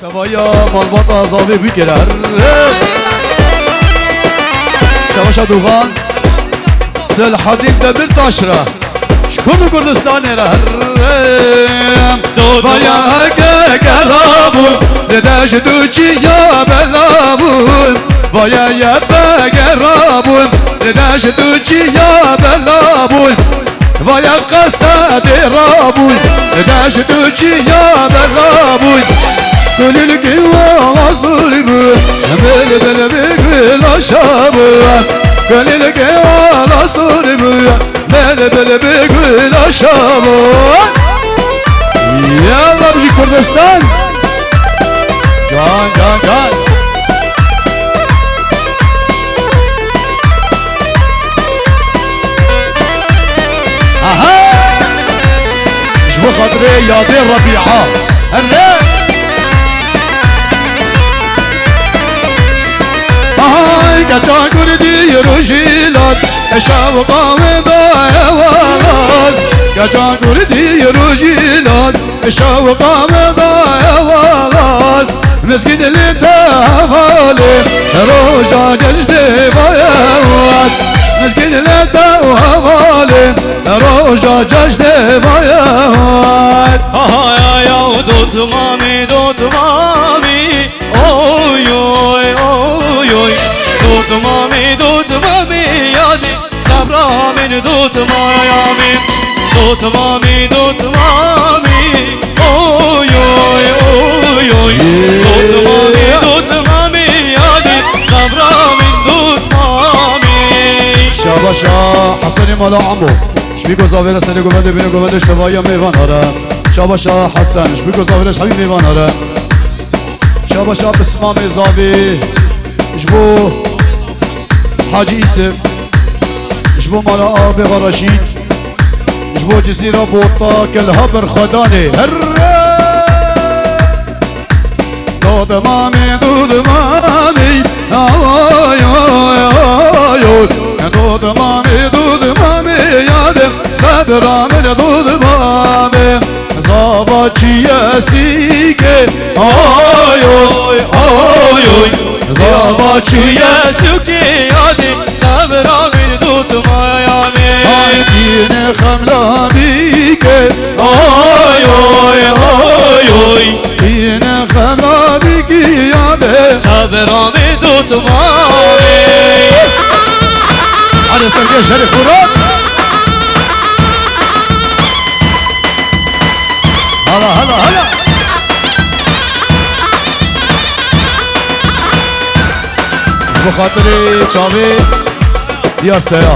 توایا مالبات آزاوی بگیره شباشا دوغان سلحدین دبیر تاشره شکل کردستان را بایا گرابون رداش دوچی یا بلابون بایا یا بگرابون رداش دوچی یا بلابون بایا قصد رابون رداش دوچی یا بلابون كل القوى صلبوا بل بل بقول شابوا كل القوى صلبوا بل بل بقول شابوا يلا بجي كردستان جان جان جان اها شبو خاطري يا دي الربيعه الريح كتا كردي رجيلات شوقا وضايوات كتا كردي رجيلات شوقا وضايوات مسكين اللي تهوالي روجا ججدي بايوات مسكين اللي تهوالي روجا ججدي بايوات يا دوت مامي اوي اوي اوي دوت مامي يادي صبرا من دوت مامي اوي اوي اوي اوي دوت مامي يادي صبرا من دوت مامي شاباشا حسني مالا عمو شبيكو زاوير سنة قومنده بينه قومندش توايا ميوان هره شاباشا حسن شبيكو زاويرش حبيب ميوان هره شاباشا بسمام زاوي شبو حاجي يوسف جبو مالا آبي ورشيد جبو جزيرة بوطا كالهبر خداني دود مامي دود مامي آي آي آي دود مامي دود مامي يادم صدرا من دود مامي زاباتشي ياسيكي آي آي آي زاباتشي ياسوكي يادي صبرا من دوت مامي آي دين خملا بيكي اوي اوي اوي اوي دين خملا بيكي يادي صبرا من دوت مامي على سرقية شريف فرات هلا هلا هلا بخاطري چاوي يا سيا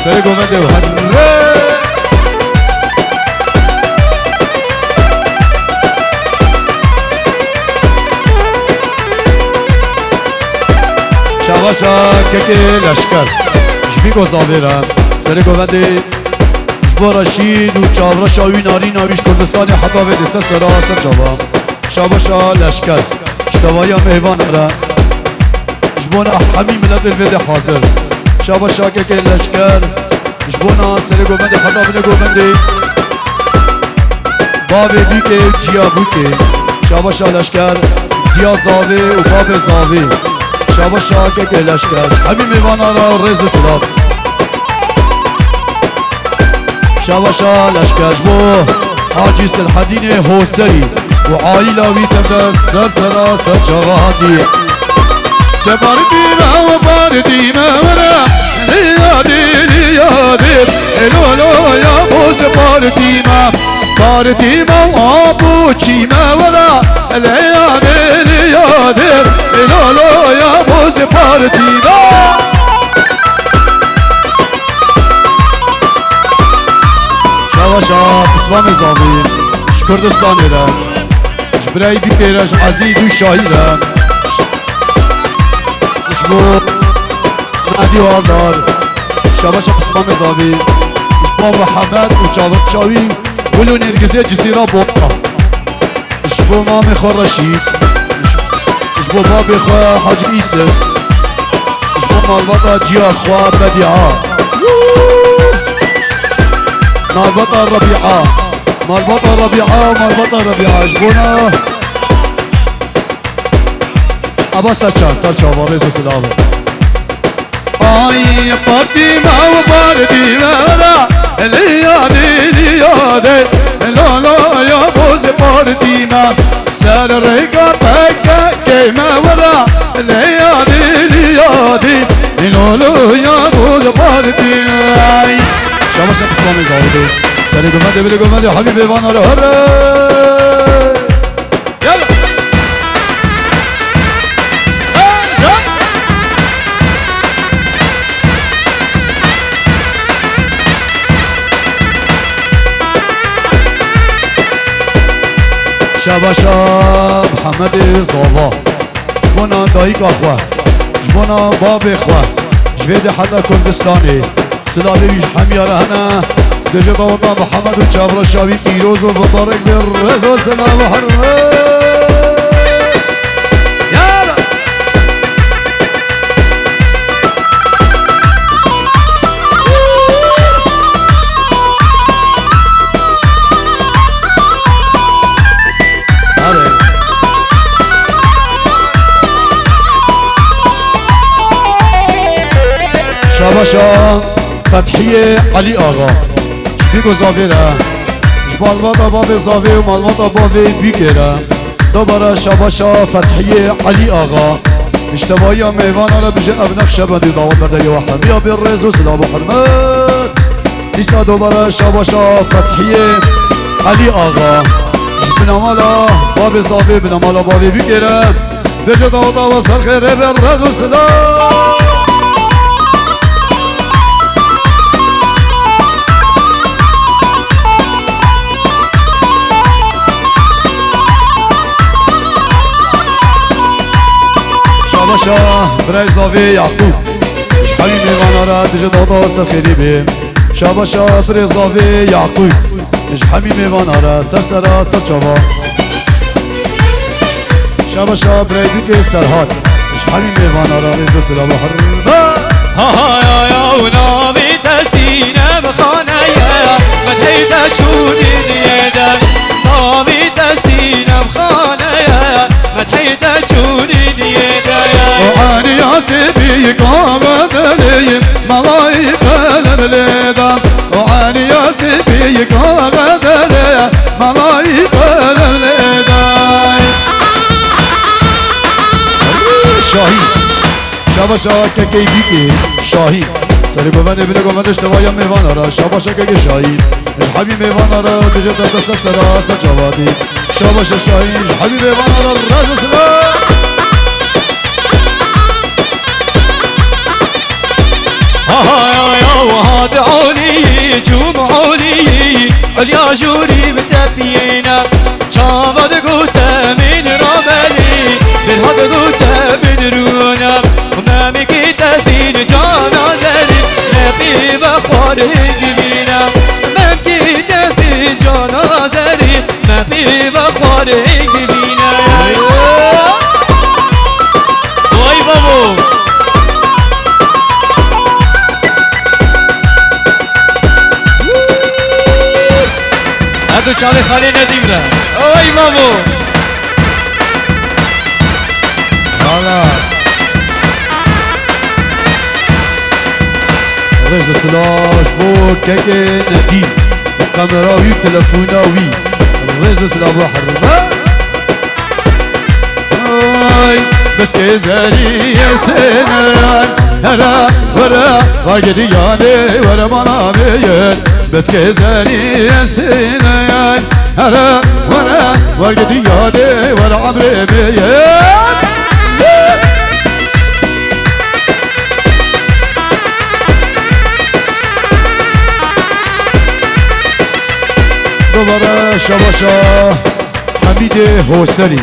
سري گومنده و شواشا ككي لشكر شبيكو زاويرا سري گومنده جبو رشيد و چاورا شاوي ناري ناويش كردستاني حتى في دسته سرا سر چاوا شواشا لشكر اشتوايا مهوان را جبونا حميم ملت الفيدي حاضر شابا شاكك اللشكر جبونا سري قومندي حدا من قومندي بابي بيكي جيا بوكي شابا شا لشكر ديا زاوي و بابي زاوي شابا شاكك اللشكر حميم ايوانا را ريز سلاف شابا شا لشكر جبو حاجي سلحدين هوسري وعائلة ويتبدا سر سرا سر شغادي سبارتي ما وبارتي ما ورا ليادي ليادي لولو يا بو سبارتي ما بارتي ما وابوشي ما ورا ليادي ليادي لولو يا بو سبارتي ما شواشا بسمام زاوي شكردستاني را جبراي بيرش عزيز وشاهي را شبو نادي واردار شباشا بسمام زاوي شبو محمد وشاوت شاوي ولو نرجزي جزيرة بوطة شبو مامي خو رشيد شبو بابي خو حاج يوسف شبو مالبطة جيا خوا بديعة مالبطة الربيعة مالبطة الربيعة ومالبطة الربيعة شبونا ابا سر چاوا رزو سلامه آی پاتی ما و باردی مرا لیاده لالا یا بوز باردی ما سر رگا پکا که مورا لیاده لالا یا بوز باردی آی شاباش اسلامی زاوده سری گمده حبیب ایوان آره شباشا محمد صوفا جبونا دایک آخوا جبونا باب اخوا جوید حدا کردستانی سلاوی ویش همیاره هنه دجا داوتا محمد و چابرا شاوی پیروز و بطارک بر رزا سلام و حرمه شاباشا فتحیه علی آقا بیگو زاویره جبالواتا باب زاوی و مالواتا باب بیگیره دوباره شاباشا فتحیه علی آقا اشتباهی ها میوان را بشه ابنق شبندی داوت برده و حمیا بیر رزو سلام و حرمت نیستا دوباره شاباشا فتحیه علی آقا بنامالا باب زاوی بنامالا باب بیگیره بجا داوتا و سرخیره بیر رزو سلام شاباشا برای زاوی یعقوب شحالی میوان را دیجا دادا سرخیری بیم شاباشا برای زاوی یعقوب شحالی میوان را سر چاوا شاباشا برای دوک سرحاد شحالی میوان را ریزو سلام و حرمه ها یا ناوی تسینم خانه مدهیت چودی نیدم ناوی تسینم خانه مدهیت چودی نیدم وعاني يا سيبي قامت لي ملايكة لبليدم وعاني يا سيبي قامت لي ملايكة لبليدم شاهي شاباشا كي بيكي شاهي سري قوان ابن قوان اشتوايا ميوان را شاباشا كي شاهي حبيب ميوان را بجد دست سرا سجوادي شاباشا شاهي حبيب ميوان را راز سلام وهذا علي جوم علي اليا جوري متبينا شابد قوت من رملي بالهد قوت من رونا وما مكيت في جنازري نبي بخوار جبينا ما مكيت في جنازري نبي بخوار جبينا واي بابو هدو چاله خالی ندیم را اوی بابو حالا رز سلاش بو که ندیم کامراوی تلفوناوی رز سلاش حرمه بس که زری سنان هرا ورا واجدی یانه ورا مانا بیان بس که زری سنان هرا ورا واجدی یانه ورا عمري بیان دوباره شباشا حمید حسینی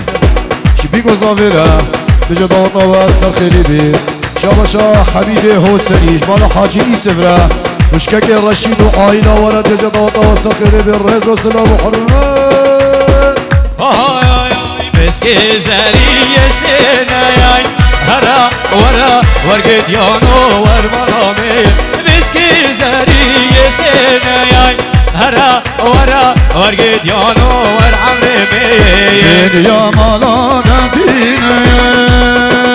شبیگو زاویره بجا داوتا و سرخیری بی شاباشا حمید حسینی جمال حاجی ایسفره مشکک رشید و آینا ورد بجا داوتا و سرخیری بی رز و سلام و حرمت بسکی زری سنای هرا ورا ورگد یانو ور مرامه بسکی زری سنای هرا ورا ورگد یانو ور عمري يا مالا دبينه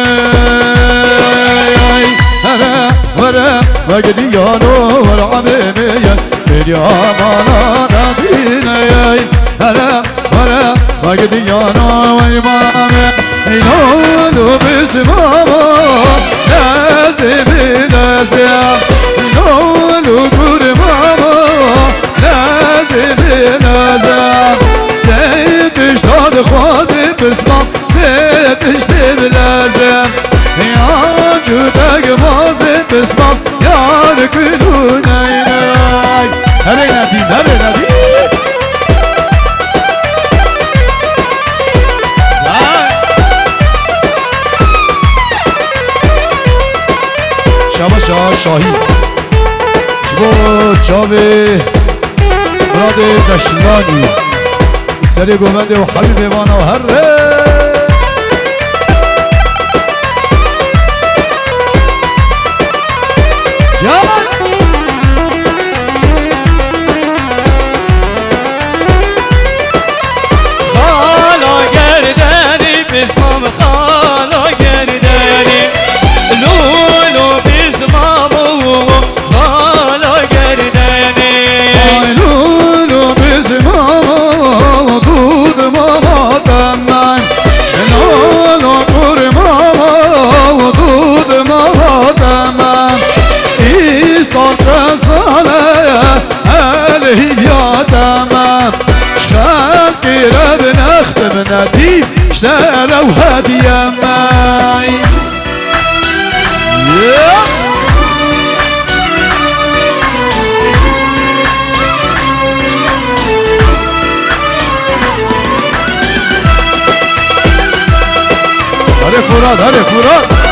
ورا وقديانو ورعبيبيا باليامانا نديني هلا ورا وقديانو ويمامي ينولو بسمامو لازم لازم ينولو قرمامو لازم لازم سيتش تاد خوازي بسمام سيتش تبلازم يا جودك مازي بسمام يا ركلو ناي هري نديم هري نديم شباشا شاهی جبو چاوی مراد دشلانی سری گومنده و حبیب وانا و هر جان خالا گردنی بسمام خالا گردنی لولو بسمامو خالا گردنی لولو بسمامو دود ماما تمن لولو قرمامو دود ماما تمن ایستان چه ساله الهی یا تمام شخم گیره بنختم ندیم شتره و هدیه مای هره فراد هره فراد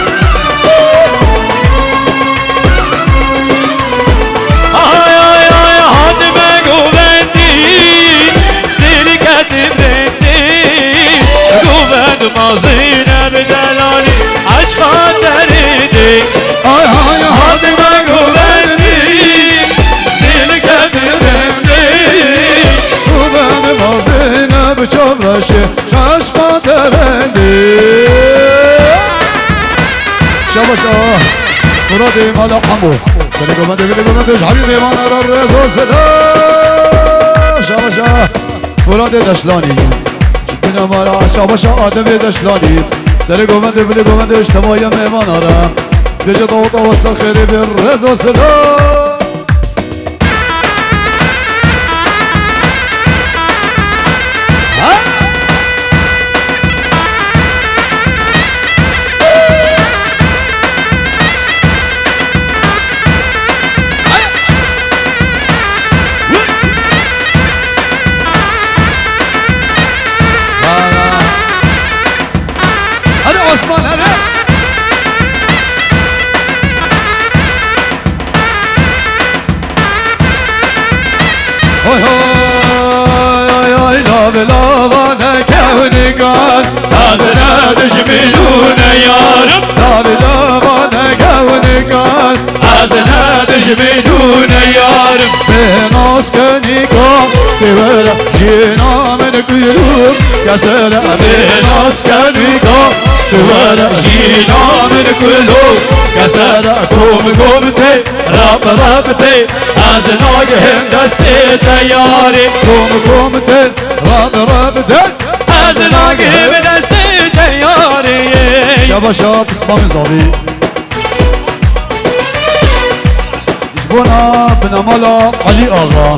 آی آی آی حاتم گوبندی دل کتب رندی گوبند مازین بدلالی عشق خاطریدی آی آی حاتم گوبندی دل کتب رندی گوبند مازین بچورشه شش خاطرندی شاباش فرادي مالا حمو سنة قمد بلي قمدش حبيبي ما نرى الرزو سلام شاباشا فرادي دشلاني جبنا مالا شاباشا آدمي دشلاني سنة قمد بلي قمدش تمايا ميمان نرى بيجي طوطا وصل خيري بالرزو سلام عثمان هلا هاي هاي هاي لا بلا وانا كوني قال هذا دشمنون يا رب لا بلا وانا كوني قال هذا دشمنون يا رب بناس كوني قال تورا جينا من قلوب يا سلام بناس كوني قال تورا جينا من قلوب يا سلام قومتي رابطي ازناقهم دستي تياري قومتي رابطي ازناقهم دستي تياري شابا شاب اسمام زاوي جبونا بنمالا علي آغا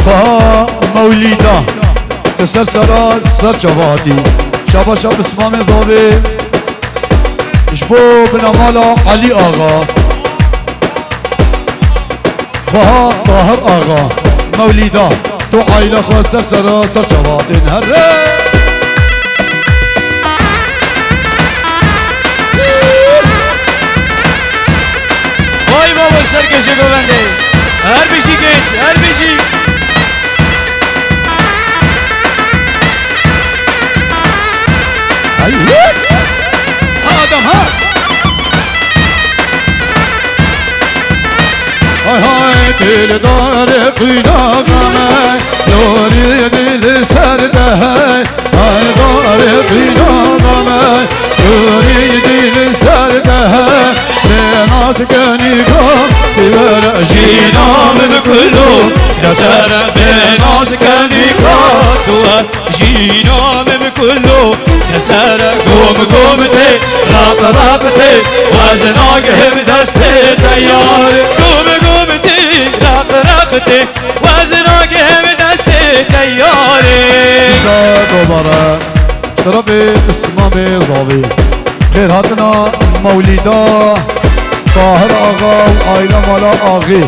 فها موليدا تسر سرا سر جواتي شابا شاب اسمام زاوي جبو بنمالا علي آغا فها طاهر آغا موليدا تو عائلة خاصة سرا سر جواتي هره وای بابا سرکشی گوونده هر بشی گیچ هر بشی آدم ها های های دل داره قیناغمه نوری دل سرده های داره قیناغمه نوری دل سرده به ناز کنی سر بناس كنيكات جينا من كله كسر قوم تي راق تي وزناك هم دستي تيار قوم تي راق تي وزناك هم دستي تيار سا دوباره طرف اسمام زاوی خیر هاتنا مولیدا طاهر آقا و آیلا مالا آقی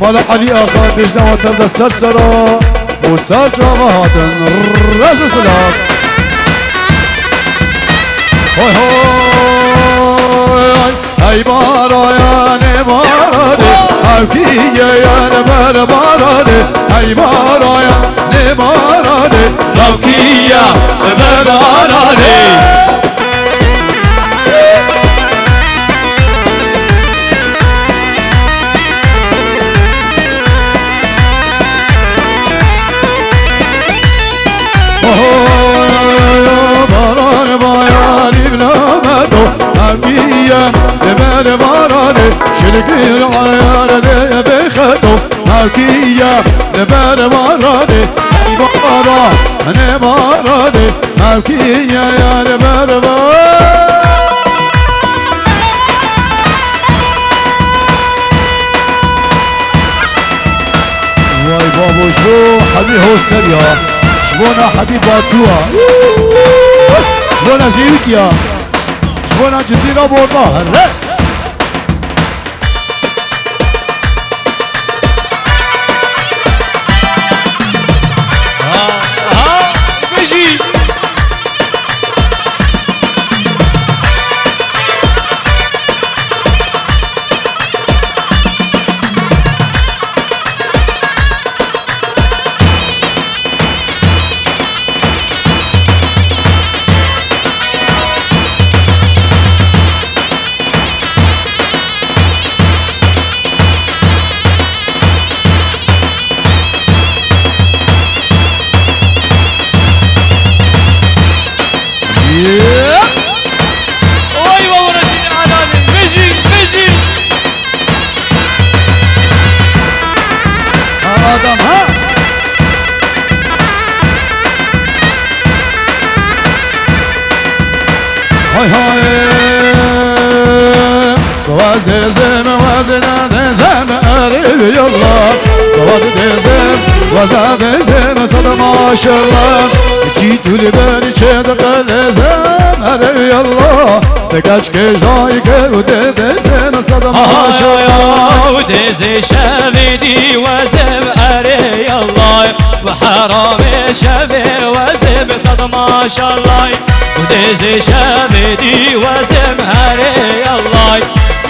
مالا علی آقا دجنا و ترد سر سرا و سر جاغا هاتن رز سلام های های ای بارا یا نباراده او کیه یا نبر باراده ای بارا یا نباراده او کیه نبر باراده باران بایاری بلامدو همیه ببر بارانه شرقی العیار ده بخدو همیه ببر بارانه بارانه بارانه همیه یار بر بارانه وای بابوش بو حبی حسن یا شبونا حبيباتوا شبونا زيوتيا شبونا جزيرة بوطاهر بجي هاي هاي جواز دزم وزنا دزم قريب يلا جواز دزم وزنا دزم صد ما شاء الله جيت لبني شد دزم قريب يلا تكاش كجاي دزم صد ما شاء الله ودز شافدي وزم قريب الله وحرام شافي وزم صد ما شاء الله ودز شافدي وزم هري الله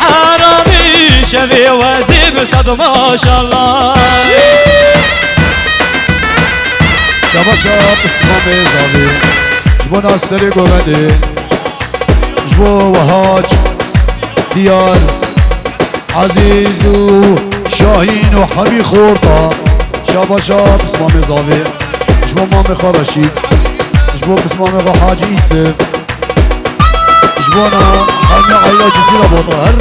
حرامي شافي وزم صد ما شاء الله شبا شب اسمام زاوی جبو ناصری گوهده جبو وهاج دیار عزیز و شاهین و حبی خورتا شبا شب اسمام زاوی جبو مام خارشید جبو اسمام غا حاج ایسف جبونا همه عیلا جزیره بودا هر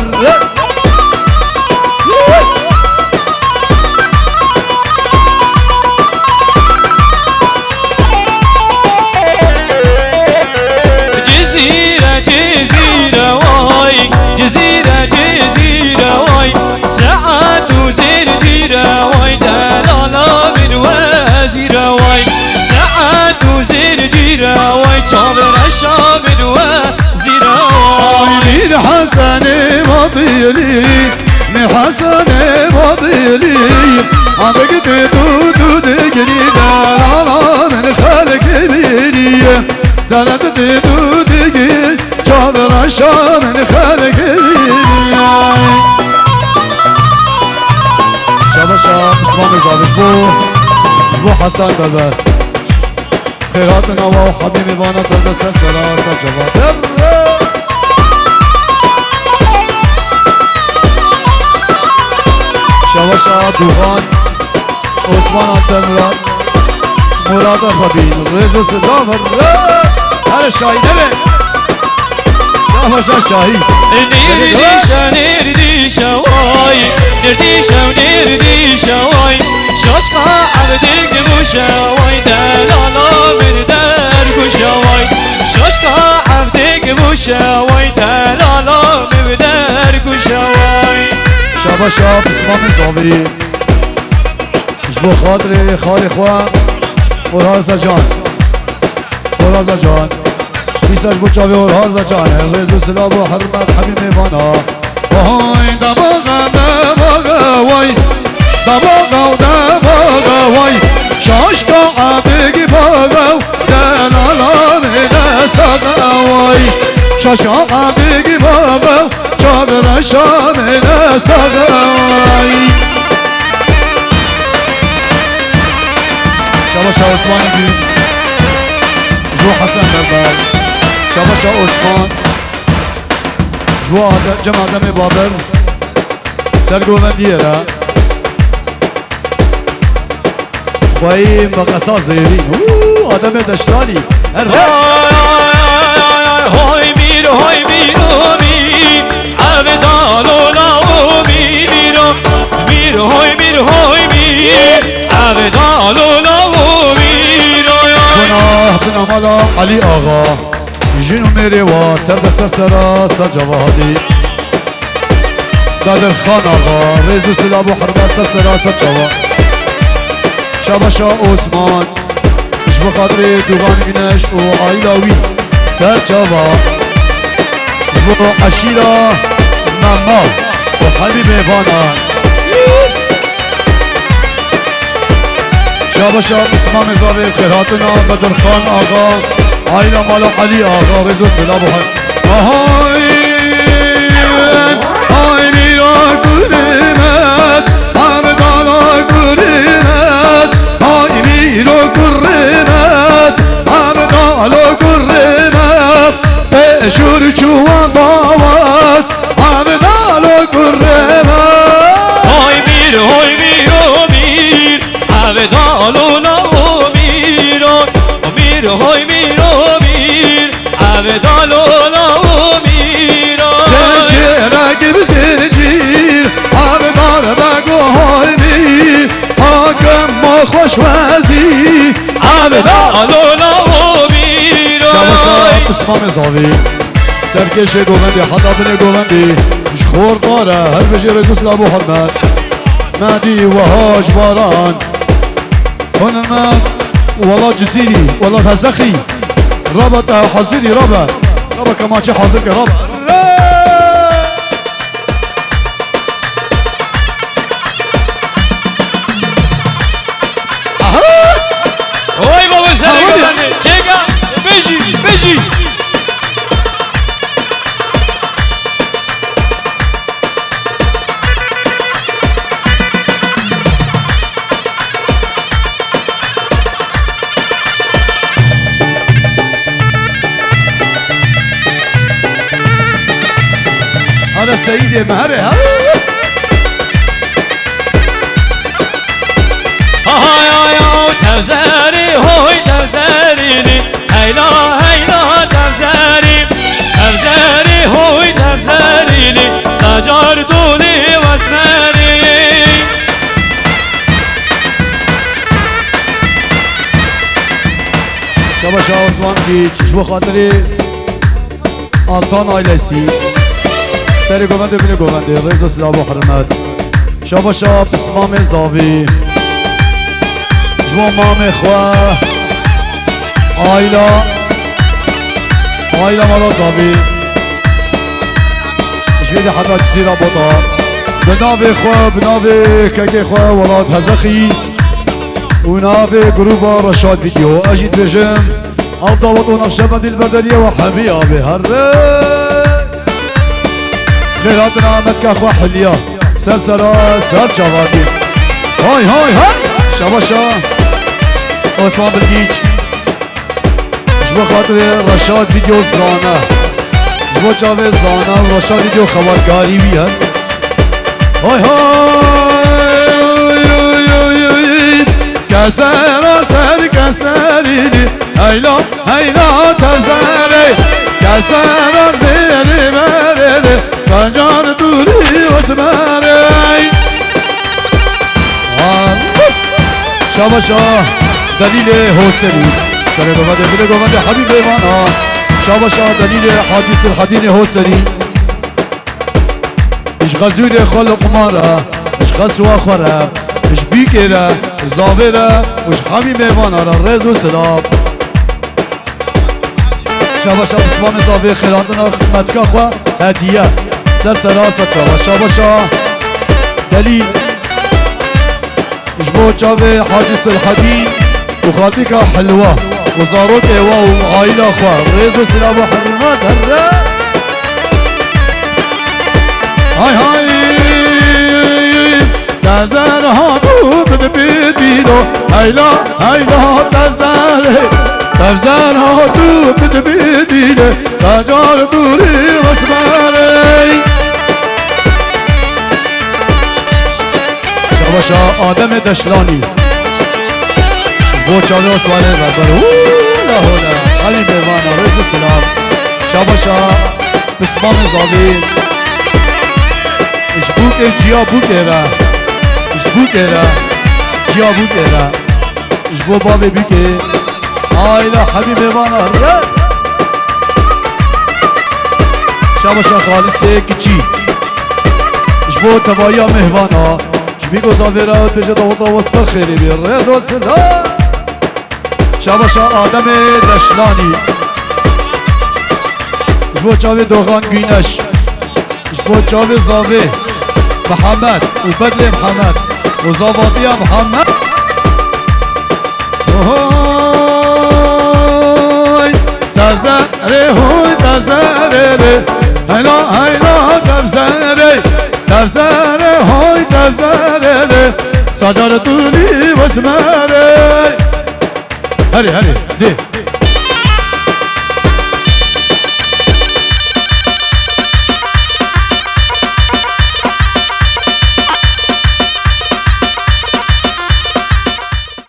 جزيرة واي سعد وزير جيرة واي دلالا من وزيرة واي سعد وزير جيرة واي شابر الشام من وزيرة واي من حسن مطيلي من حسن مطيلي عندك تدود دقني دلالا من خالق بيلي دلت تدود دقني شابر الشام من خالق بيلي شابا شاب اسمام زابش بو حسن بلبل خيراتنا وحبيبي وانا تلدس السلاسة جواب شابا شاب دوغان عثمان انتن مراد خبيل رزو صدام هر شاهي نبي شابا شاب شاهي نرديشا واي نرديشا واي شاشقا عبدی گوشه وای دلالا من در گوشه وای شاشقا عبدی گوشه وای دلالا من در گوشه وای شابا شاب اسمام زاوی جبو خاطر خال خواه اورهازا جان اورهازا جان بیساش بو چاوی اورهازا جان رزو سلاب و حرمت حبیب میوانا وای دماغا دماغا وای دماغا و دماغا وای شاشقا عبدی باغا دلالا من ساقا وای شاشقا عبدی باغا چادر شام نساقای شابا شا عثمان بید جو حسن بربر شابا شا عثمان جو جمع آدم بابر سرگووندیه را خواهی مقصا زیرین آدم دشتانی های میر های میر عبدالولا میرم میر های میر های میر عبدالولا میرم گناه بنامالا علی آقا جنو میره و تب سرسرا سجوادی دادر خان آقا رزو سلاب و حرمت سرسرا سجوا شابا شا عثمان اش بخاطر دوغان گنش و آیلاوی سر جوا و عشیرا ماما و حبیب ایوانا شابا شاب اسمام زاوی خیراتنا بدر خان آقا آیلا مالا علی آقا رزو سلام و آهای آی میرا کرمت عبدالا کرمت آی میرا کرمت عبدالا کرمت بشور چوان داوت عبدالا کرمت های میر و میر عبدالولا میرم میر های میر و میر عبدالولا میرم چشرک بزنجیر عبدال بگو های میر حاکم ما خوش وزی عبدالولا میرم شما شب اسمام زاوی سرکش گووندی حتا بین گووندی خور داره هر بجی رزو سلام و حرمت مهدی و هاج باران هنمت والله جزيري والله فزخي ربط حاضري ربط كماتش حاضر ربط وای بابا سرگردنه چگا بجی هذا سيدي مهري ها هاي تفزاري هوي تفزاري هيلا تفزاري هوي تفزاري سجار طولي واسماري شابا شاه عثمان کی چشم خاطری آلتان آیلسی سری گوونده بینه گوونده رزا سلام و حرمت شابا شاه اسمام زاوی جمع مام خواه آیلا مالا زاوی شویده حتی کسی را بودا بناوی خواه بناوی ککی خواه ولاد هزخی وناوی گروبا رشاد ویدیو اجید بجم او داوت و نقشه بدیل بردریه و حبی آبی هر خیرات نامت که خواه حلیا سر جوادی های شابا شاه عثمان بلگیج جبا خاطر رشاد ویدیو زانه جبا جاوه زانه و رشاد ویدیو خبرگاری بی هر های کسر سر کسری هیلا تفزری کسر بری سنجان دوری وسمری شاباشا دلیل حسینی سر گوانده دل گوانده حبیب ایوانا شاباشا دلیل حاجی سلحدین حسینی اش غزور خلق مارا اش خسوا خورا اش بیکره زاوره اش حبیب ایوانا را رز و سلام شاباشا اسمان زاوی خیراندنا خدمتکا خوا هدیه سر سراسا چاوا شاباشا دلیل اجبو چاوه حاجی سلحدین و خاطیکا حلوه و زاروک ایوا و عائله خواه ریز و سلام و حرمات هره های های تزر ها دو بدبیدو هیلا هیلا تزر ها دو بدبیدو سجار دوری واسماری شاباشا آدم دشلانی بو چاوه اسوانه بربر لا هولا علی بیوانا رز سلام شاباشا بسمان زاوی اش بوک جیا بوکه را اش بوکه را جیا بوکه را اش بو بابه بوکه آیلا حبیب بیوانا رز شاباشا خالصه کچی اش بو توایا مهوانا بیگو زاویرات بجد آوتا و سر خیلی بیر رز و سلام شاباشا آدم دشلانی جبو چاوی دوغان گینش جبو چاوی زاوی محمد و بدل محمد و زاواتی محمد تفزره هوی تفزره هیلا هیلا تفزره تفزره هوی تفزره سجار طولی واسمره هری هری دی